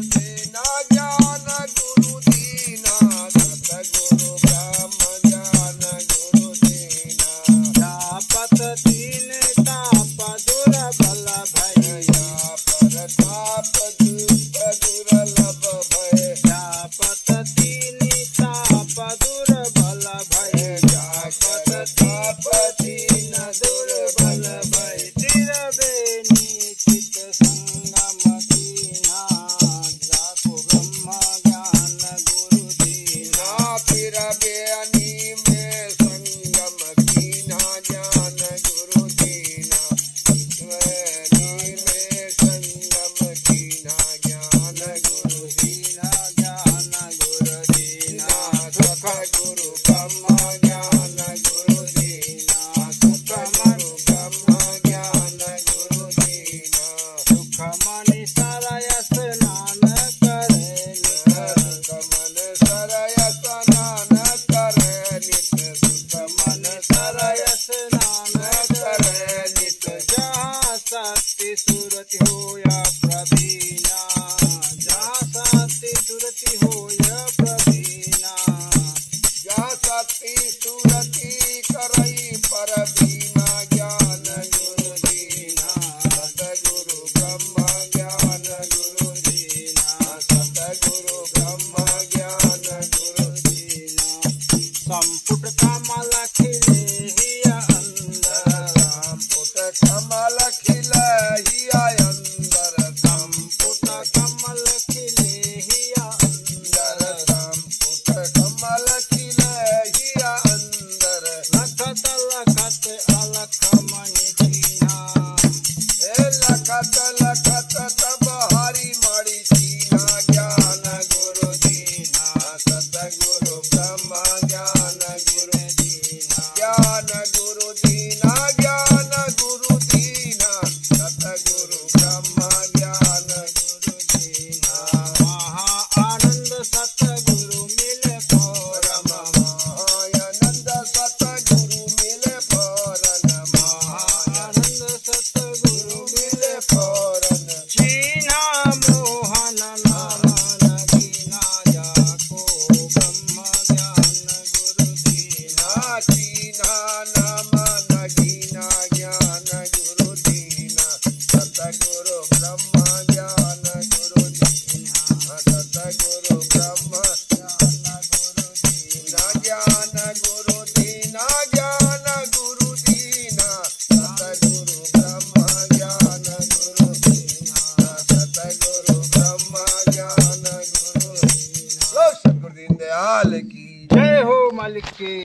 दीना ज्ञान गुरु दीना सतगुरु ब्रह्म ज्ञान गुरु दीना जापत तीन ताप दुर्बल भैया परताप दुर्लभ भय जापत तीन ताप दुर्बल भय जापत ताप दीन दुर्बल भय तिरबेनी चित संगम कीना जाको ब्रह्म ज्ञान गुरु दीना फिर बेअनी में संगम कीना ज्ञान गुरु दीना बेअनी में संगम कीना ज्ञान गुरु दीना ज्ञान गुरु दीना सुख गुरु ब्रह्म ज्ञान गुरु दीना सुख गुरु ब्रह्म ज्ञान गुरु दीना सुख मणि सरय स्नान करे कमल सरय स्नान करे नित सुख मन सरय स्नान करे नित जहाँ शक्ति सुरति होया प्रवीणा जहाँ शक्ति सुरति होया प्रवीणा या सती सुरति करई पर बीना ज्ञान गुरु दीना सतगुरु ब्रह्म ज्ञान गुरु दीना सतगुरु ब्रह्म ज्ञान गुरु दीना संपुट कमल खिले हिया अंदर संपुट कमल खिलहिया अंदर संपुट कमल खिले हिया अंदर संपुट कमल खिलहिया अंदर लखत लखत अलख मणि दीना लखत लखत तब हरि मणि दीना ज्ञान गुरु दीना सतगुरु ब्रह्म ज्ञान गुरु दीना ज्ञान गुरु दीना ज्ञान गुरु दीना सतगुरु ब्रह्म ज्ञान गुरु दीना महा आनंद सतगुरु मिले परम महानंद सतगुरु मिले फौरन आनंद सतगुरु मिले फौरन चीना मोहन नाम नगीना जाको ब्रह्म ज्ञान गुरु दीना चीना नाम नगीना ज्ञान गुरु दीना सतगुरु ब्रह्म ज्ञान गुरु दीना सतगुरु ब्रह्म ज्ञान गुरु दीना ज्ञान गुरु दीना सतगुरु ब्रह्म ज्ञान गुरु दीना सतगुरु ब्रह्म ज्ञान गुरु दीना। सतगुरु दीन दयाल की जय हो मालिक की।